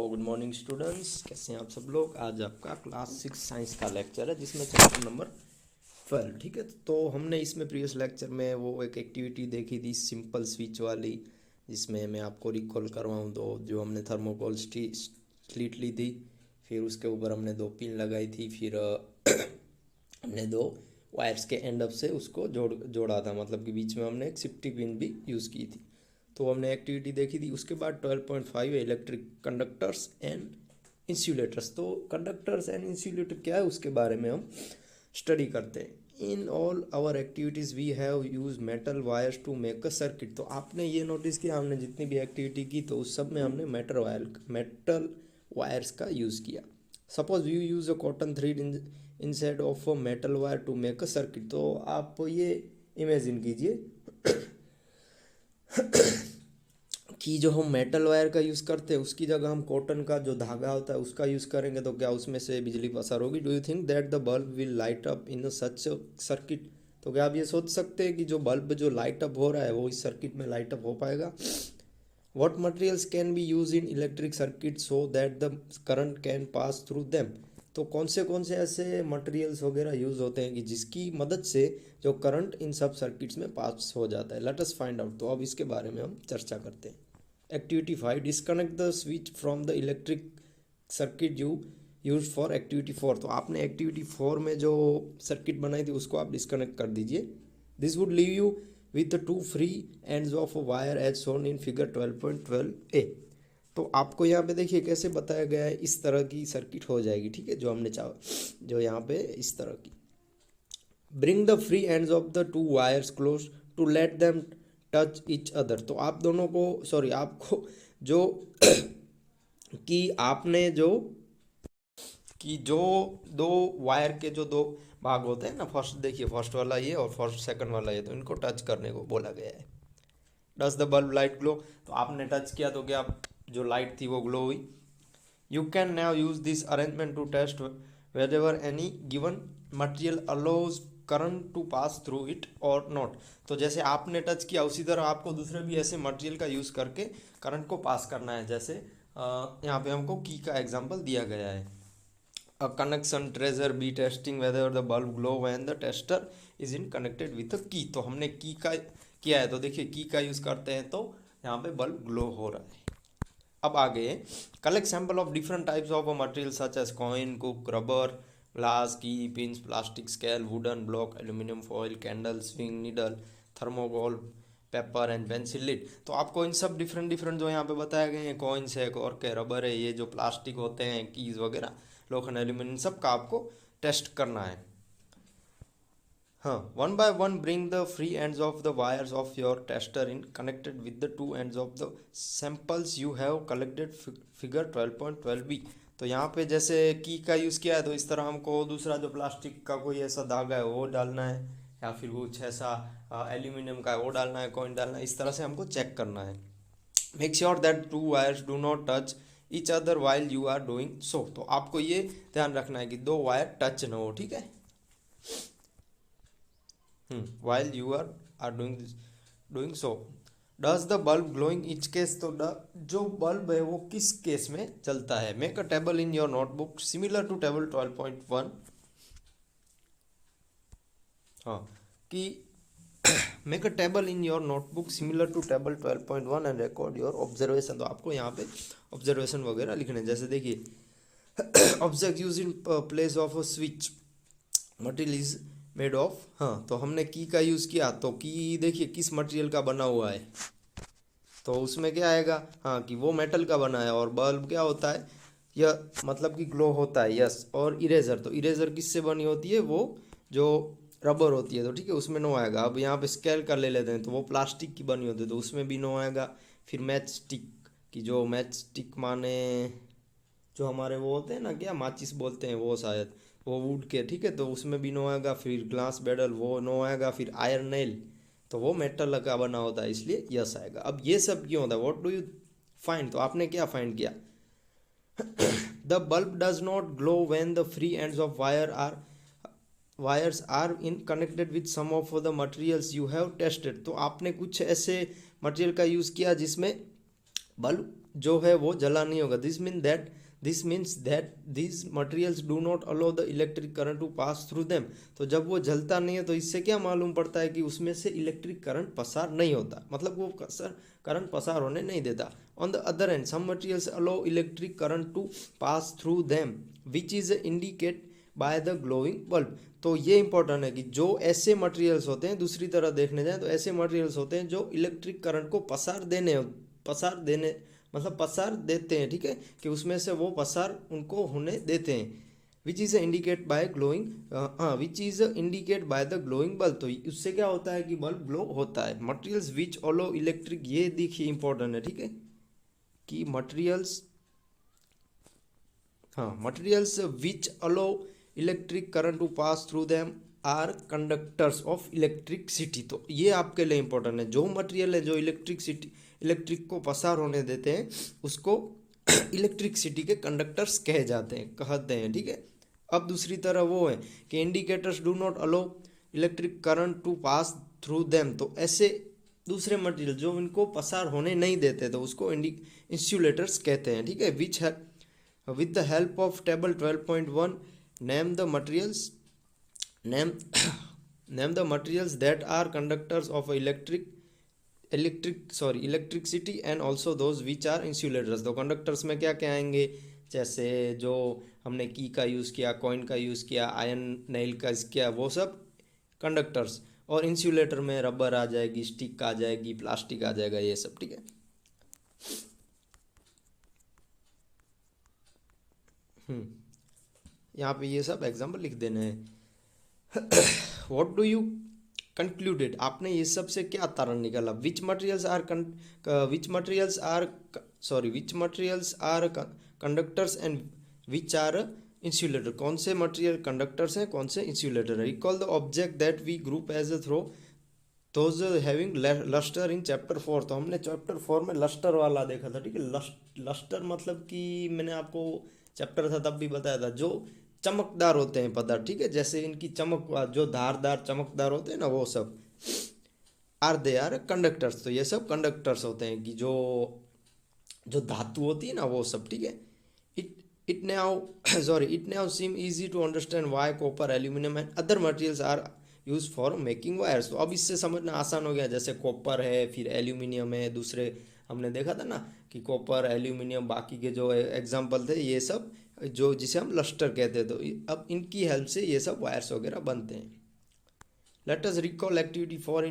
Good morning students, कैसे हैं आप सब लोग। आज आपका क्लास 6 साइंस का लेक्चर है जिसमें चैप्टर नंबर 12। ठीक है, तो हमने इसमें प्रीवियस लेक्चर में वो एक एक्टिविटी देखी थी सिंपल स्विच वाली, जिसमें मैं आपको रिकॉल करवाऊँ तो जो हमने थर्मोकोल स्लीट ली थी, फिर उसके ऊपर हमने 2 पिन लगाई थी, फिर हमने 2 वायर्स के एंड अप से उसको जोड़ा था, मतलब कि बीच में हमने एक सेफ्टी पिन भी यूज़ की थी। तो हमने एक्टिविटी देखी थी। उसके बाद 12.5 है इलेक्ट्रिक कंडक्टर्स एंड इंसुलेटर्स। तो कंडक्टर्स एंड इंसुलेटर क्या है उसके बारे में हम स्टडी करते हैं। In all our activities we have use metal wires to make a circuit. तो आपने ये नोटिस किया, हमने जितनी भी एक्टिविटी की तो उस सब में हमने मेटल वायर्स का यूज़ किया। Suppose you use a cotton thread instead of a metal wire to make a circuit. तो आप ये इमेजिन कीजिए कि जो हम मेटल वायर का यूज़ करते हैं उसकी जगह हम कॉटन का जो धागा होता है उसका यूज़ करेंगे, तो क्या उसमें से बिजली पसार होगी। Do you think that the bulb will light up in such circuit. तो क्या आप ये सोच सकते हैं कि जो बल्ब जो लाइट अप हो रहा है वो इस सर्किट में लाइट अप हो पाएगा। What materials can be use in electric circuit so that the current can pass through them. तो कौन से ऐसे मटेरियल्स वगैरह यूज़ होते हैं कि जिसकी मदद से जो करंट इन सब सर्किट्स में पास हो जाता है। Let us find out. तो अब इसके बारे में हम चर्चा करते हैं। Activity 5, disconnect the switch from the electric circuit you use for activity 4। तो आपने एक्टिविटी 4 में जो सर्किट बनाई थी उसको आप डिस्कनेक्ट कर दीजिए। This would leave you with the 2 free ends of a wire as shown in figure 12.12a। तो आपको यहाँ पे देखिए कैसे बताया गया है, इस तरह की सर्किट हो जाएगी। ठीक है, जो हमने जो यहाँ पे इस तरह की। Bring the free ends of the 2 wires close to let them touch each other. तो आप दोनों को आपको जो कि आपने जो 2 वायर के जो 2 भाग होते हैं ना, फर्स्ट देखिए, फर्स्ट वाला ये और फर्स्ट सेकंड वाला ये, तो इनको टच करने को बोला गया है। Does the bulb light glow. तो आपने टच किया तो क्या जो लाइट थी वो ग्लो हुई। You can now use this arrangement to test wherever any given material allows current to pass through it or not। तो जैसे आपने टच किया उसी तरह आपको दूसरे भी ऐसे मटेरियल का यूज़ करके करंट को पास करना है। जैसे यहाँ पे हमको की का एग्जांपल दिया गया है। A connection treasure be testing whether the bulb glow when the tester is in connected with a key. तो हमने की का किया है, तो देखिए की का यूज़ करते हैं तो यहाँ पे बल्ब ग्लो हो रहा है। अब आगे, collect sample of different types of material such as coin, कुक, rubber, glass, key, pins, plastic, scale, wooden block, aluminium foil, candle, sewing needle, thermocol, paper and pencil lead. तो आपको इन सब डिफरेंट जो यहाँ पे बताए गए हैं, कॉइन्स है और के रबर है, ये जो प्लास्टिक होते हैं कीज वगैरह, लोखंड, एल्यूमिनियम, सब का आपको टेस्ट करना है। हाँ, 1 by 1 bring the free ends of the wires of your tester in connected with the 2 ends of the samples you have collected figure 12.12b। तो यहाँ पे जैसे की का यूज़ किया है तो इस तरह हमको दूसरा जो प्लास्टिक का कोई ऐसा धागा है वो डालना है, या फिर कुछ ऐसा एल्यूमिनियम का है वो डालना है, कॉइन डालना है। इस तरह से हमको चेक करना है। Make sure that 2 wires do not touch each other while you are doing so. तो आपको ये ध्यान रखना है कि 2 वायर टच न हो। ठीक है, while you are doing so। Does the bulb glowing etch case. तो जो बल्ब है वो किस केस में चलता है। Make a table in your notebook similar to table 12.1। हाँ, कि make a table in your notebook similar to table 12.1 and record your observation. तो आपको यहाँ पे ऑब्जर्वेशन वगैरह लिखने, जैसे देखिए object use in place of a switch, material is made of. हाँ, तो हमने की का यूज़ किया तो की देखिए किस मटेरियल का बना हुआ है, तो उसमें क्या आएगा, हाँ कि वो मेटल का बना है। और बल्ब क्या होता है, यह मतलब कि ग्लो होता है। यस, और इरेजर, तो इरेजर किससे बनी होती है, वो जो रबर होती है। तो ठीक है, उसमें नो आएगा। अब यहाँ पे स्केल कर ले लेते हैं, तो वो प्लास्टिक की बनी होती है तो उसमें भी नो आएगा। फिर मैच स्टिक की, जो मैच स्टिक माने जो हमारे वो होते हैं ना, क्या माचिस बोलते हैं वो, शायद वो वुड के। ठीक है, तो उसमें भी नो आएगा। फिर ग्लास बेडल वो नो आएगा। फिर आयरन नेल, तो वो मेटल का बना होता है, इसलिए यस आएगा। अब ये सब क्यों होता है, व्हाट डू यू फाइंड। तो आपने क्या फाइंड किया, the bulb does not glow when the free ends of wires are in connected with some of the materials you have tested. तो आपने कुछ ऐसे मटेरियल का यूज़ किया जिसमें बल्ब जो है वो जला नहीं होगा। This means that these materials do not allow the electric current to pass through them। तो जब वो जलता नहीं है तो इससे क्या मालूम पड़ता है कि उसमें से इलेक्ट्रिक करंट पसार नहीं होता, मतलब वो करंट पसार होने नहीं देता। On the other hand some materials allow electric current to pass through them which is indicate by the glowing bulb. तो ये इंपॉर्टेंट है कि जो ऐसे मटेरियल्स होते हैं, दूसरी तरह देखने जाए तो ऐसे मटेरियल्स होते हैं जो इलेक्ट्रिक करंट को पसार देते हैं, ठीक है, कि उसमें से वो पसार उनको होने देते हैं। Which is indicate bye glowing, which is indicate by the glowing bulb. तो उससे क्या होता है कि बल्ब ग्लो होता है। मटेरियल्स विच अलो इलेक्ट्रिक, ये देखिए इंपॉर्टेंट है, ठीक है, कि materials which allow electric current to pass through them are conductors of electricity. तो ये आपके लिए इंपॉर्टेंट है। जो मटेरियल है जो इलेक्ट्रिक को पसार होने देते हैं उसको इलेक्ट्रिसिटी के कंडक्टर्स कहते हैं, ठीक है। अब दूसरी तरह वो है कि indicators do not allow electric current to pass through them. तो ऐसे दूसरे मटेरियल जो इनको पसार होने नहीं देते तो उसको इंसुलेटर्स कहते हैं, ठीक है। विच है with the help of table 12.1 name the materials name name the materials that are conductors of electricity and also those which are insulators। तो कंडक्टर्स में क्या क्या आएंगे, जैसे जो हमने की का यूज़ किया, कॉइन का यूज़ किया, आयन नेल का यूज़ किया, वो सब कंडक्टर्स। और इंसुलेटर में रबर आ जाएगी, स्टिक आ जाएगी, प्लास्टिक आ जाएगा, ये सब, ठीक है। यहाँ पे ये सब एग्जाम्पल लिख देना है। व्हाट डू यू कंक्लूडेड, आपने ये सब से क्या तारण निकाला। Which materials are conductors and which are insulator. कौन से मटेरियल कंडक्टर्स हैं, कौन से इंसुलेटर है। Recall the object that we group as a throw those having lustre in chapter 4। तो हमने चैप्टर 4 में लस्टर वाला देखा था, ठीक है। लस्टर मतलब कि मैंने आपको चैप्टर था तब भी बताया था, जो चमकदार होते हैं पदार्थ, ठीक है, जैसे इनकी चमक, जो धारदार चमकदार होते हैं ना, वो सब आर कंडक्टर्स। तो ये सब कंडक्टर्स होते हैं कि जो जो धातु होती है ना, वो सब, ठीक है। It it now seem easy to understand why copper, aluminium and other materials are use for making wires. तो अब इससे समझना आसान हो गया, जैसे कॉपर है, फिर एल्यूमिनियम है, दूसरे हमने देखा था ना कि कॉपर, एल्यूमिनियम, बाकी के जो एग्जाम्पल थे ये सब जो जिसे हम लस्टर कहते हैं। तो अब इनकी हेल्प से ये सब वायर्स वगैरह बनते हैं। Let us recall activity 4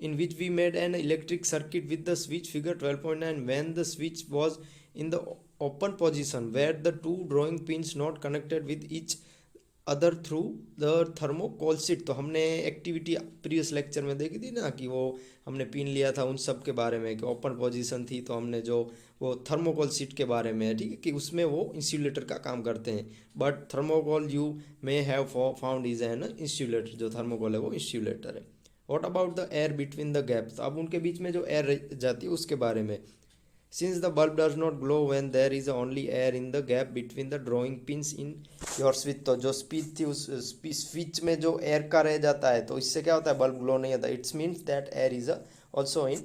in which we made an electric circuit with the switch figure 12.9 when the switch was in the open position where the two drawing pins not connected with each other through the thermocol sheet. तो हमने activity previous lecture में देखी थी ना कि वो हमने pin लिया था उन सब के बारे में, कि ओपन पोजीशन थी तो हमने जो वो थर्मोकोल शीट के बारे में है, ठीक है, कि उसमें वो इंसुलेटर का काम करते हैं। But thermocol you may have found is an insulator, जो थर्मोकोल है वो इंसुलेटर है। What about the air between the gaps. तो अब उनके बीच में जो एयर जाती है उसके बारे में। Since the bulb does not glow when there is only air in the gap between the drawing pins in your switch। तो जो स्विच थी उस स्विच में जो एयर का रह जाता है तो इससे क्या होता है, बल्ब ग्लो नहीं होता। It's means that air is also in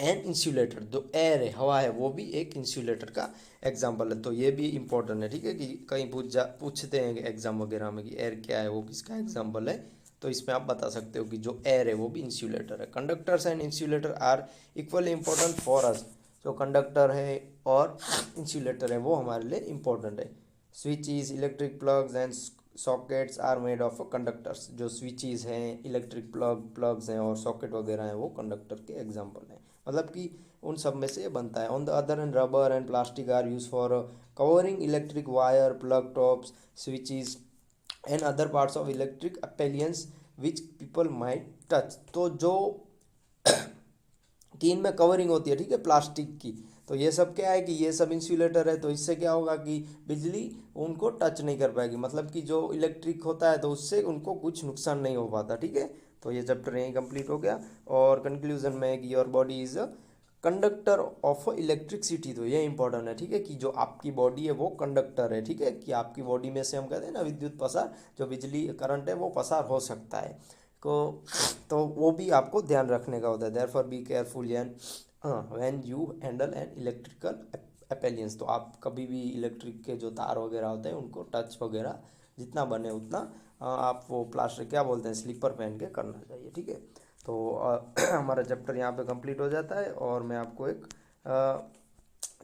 an insulator. जो एयर है, हवा है, वो भी एक इंसुलेटर का एग्जाम्पल है। तो ये भी इंपॉर्टेंट है, ठीक है, कि कहीं पूछते हैं एग्जाम वगैरह में कि एयर क्या है, वो किसका एग्जाम्पल है। तो इसमें आप बता सकते हो कि जो एयर है वो भी इंसुलेटर है। Conductors and insulator are equally important for us. जो कंडक्टर है और इंसुलेटर है वो हमारे लिए इम्पोर्टेंट है। Switches, electric plugs and sockets are made of conductors. जो स्विचेस हैं, इलेक्ट्रिक प्लग्स हैं और सॉकेट वगैरह हैं वो कंडक्टर के एग्जांपल हैं, मतलब कि उन सब में से ये बनता है। On the other end rubber and plastic are use for covering electric wire, plug tops, switches and other parts of electric appliances which people might touch. तो जो कि इनमें कवरिंग होती है, ठीक है, प्लास्टिक की। तो ये सब क्या है कि ये सब इंसुलेटर है। तो इससे क्या होगा कि बिजली उनको टच नहीं कर पाएगी, मतलब कि जो इलेक्ट्रिक होता है तो उससे उनको कुछ नुकसान नहीं हो पाता, ठीक है। तो ये चैप्टर यहीं कंप्लीट हो गया। और कंक्लूजन में कि your body is conductor of electricity. तो ये इंपॉर्टेंट है, ठीक है, कि जो आपकी बॉडी है वो कंडक्टर है, ठीक है, कि आपकी बॉडी में से हम कहते हैं ना विद्युत पसार, जो बिजली करंट है वो पसार हो सकता है को। तो वो भी आपको ध्यान रखने का होता है। देयरफॉर बी केयरफुल एंड हाँ, when you handle an electrical appliances, तो आप कभी भी इलेक्ट्रिक के जो तार वगैरह होते हैं उनको टच वगैरह जितना बने उतना आप वो प्लास्टिक क्या बोलते हैं स्लीपर पहन के करना चाहिए, ठीक है। तो हमारा चैप्टर यहाँ पे कंप्लीट हो जाता है और मैं आपको एक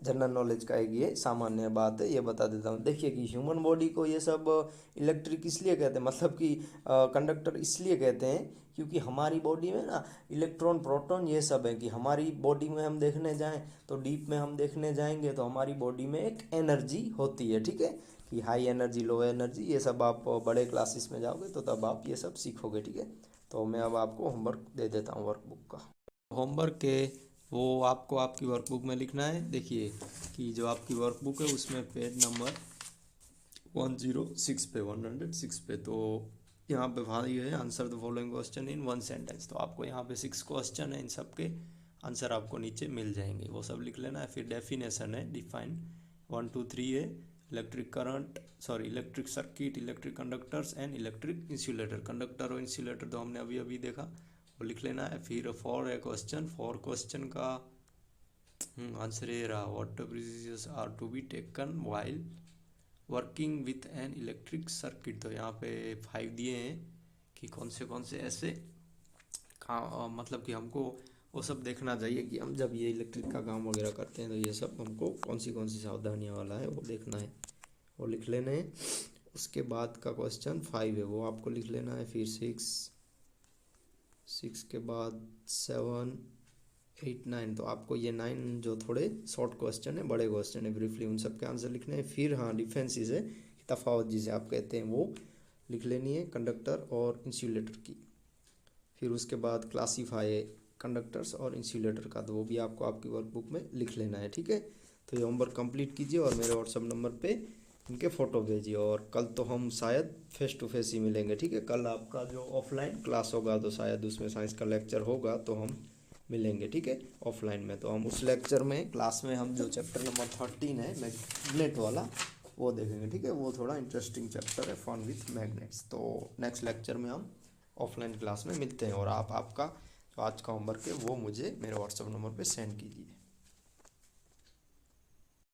जनरल नॉलेज का एक ये सामान्य बात है ये बता देता हूँ। देखिए कि ह्यूमन बॉडी को ये सब इलेक्ट्रिक इसलिए कहते हैं, मतलब कि कंडक्टर इसलिए कहते हैं क्योंकि हमारी बॉडी में ना इलेक्ट्रॉन प्रोटॉन ये सब है कि हमारी बॉडी में हम देखने जाएं तो डीप में हम देखने जाएंगे तो हमारी बॉडी में एक एनर्जी होती है, ठीक है, कि हाई एनर्जी लो एनर्जी ये सब आप बड़े क्लासेस में जाओगे तो तब आप ये सब सीखोगे, ठीक है। तो मैं अब आपको होमवर्क दे देता हूँ वर्कबुक का। होमवर्क के वो आपको आपकी वर्कबुक में लिखना है। देखिए कि जो आपकी वर्कबुक है उसमें पेज नंबर 106 पे 106 पे, तो यहाँ पे भाई है answer the following question in one sentence. तो आपको यहाँ पे 6 क्वेश्चन है, इन सब के आंसर आपको नीचे मिल जाएंगे, वो सब लिख लेना है। फिर डेफिनेशन है, डिफाइन 1 2 3 है electric current, sorry electric circuit, electric conductors and electric insulator. Conductor और इंसुलेटर तो हमने अभी अभी देखा, वो लिख लेना है। फिर for a question, for question का आंसर ये रहा, what procedures are to be taken while working with an electric circuit. तो यहाँ पे 5 दिए हैं कि कौन से ऐसे मतलब कि हमको वो सब देखना चाहिए कि हम जब ये इलेक्ट्रिक का काम वगैरह करते हैं तो ये सब हमको कौन सी सावधानियाँ वाला है वो देखना है, वो लिख लेने हैं। उसके बाद का क्वेश्चन 5 है वो आपको लिख लेना है। फिर 6 के बाद 7 8 9, तो आपको ये 9 जो थोड़े शॉर्ट क्वेश्चन है बड़े क्वेश्चन है ब्रीफली उन सब के आंसर लिखने हैं। फिर हाँ डिफेंसेस है, तफावत जिसे आप कहते हैं वो लिख लेनी है कंडक्टर और इंसुलेटर की। फिर उसके बाद क्लासीफाई कंडक्टर्स और इंसुलेटर का, तो वो भी आपको आपकी वर्कबुक में लिख लेना है, ठीक है। तो ये होमवर्क कंप्लीट कीजिए और मेरे व्हाट्सअप नंबर पे इनके फ़ोटो भेजिए, और कल तो हम शायद फेस टू फेस ही मिलेंगे, ठीक है। कल आपका जो ऑफलाइन क्लास होगा तो शायद उसमें साइंस का लेक्चर होगा तो हम मिलेंगे, ठीक है, ऑफलाइन में। तो हम उस लेक्चर में क्लास में हम जो चैप्टर नंबर 13 है मैग्नेट वाला वो देखेंगे, ठीक है। वो थोड़ा इंटरेस्टिंग चैप्टर है, फन विथ मैग्नेट्स। तो नेक्स्ट लेक्चर में हम ऑफलाइन क्लास में मिलते हैं, और आप आपका जो आज का होमवर्क है वो मुझे मेरे व्हाट्सअप नंबर पे सेंड कीजिए।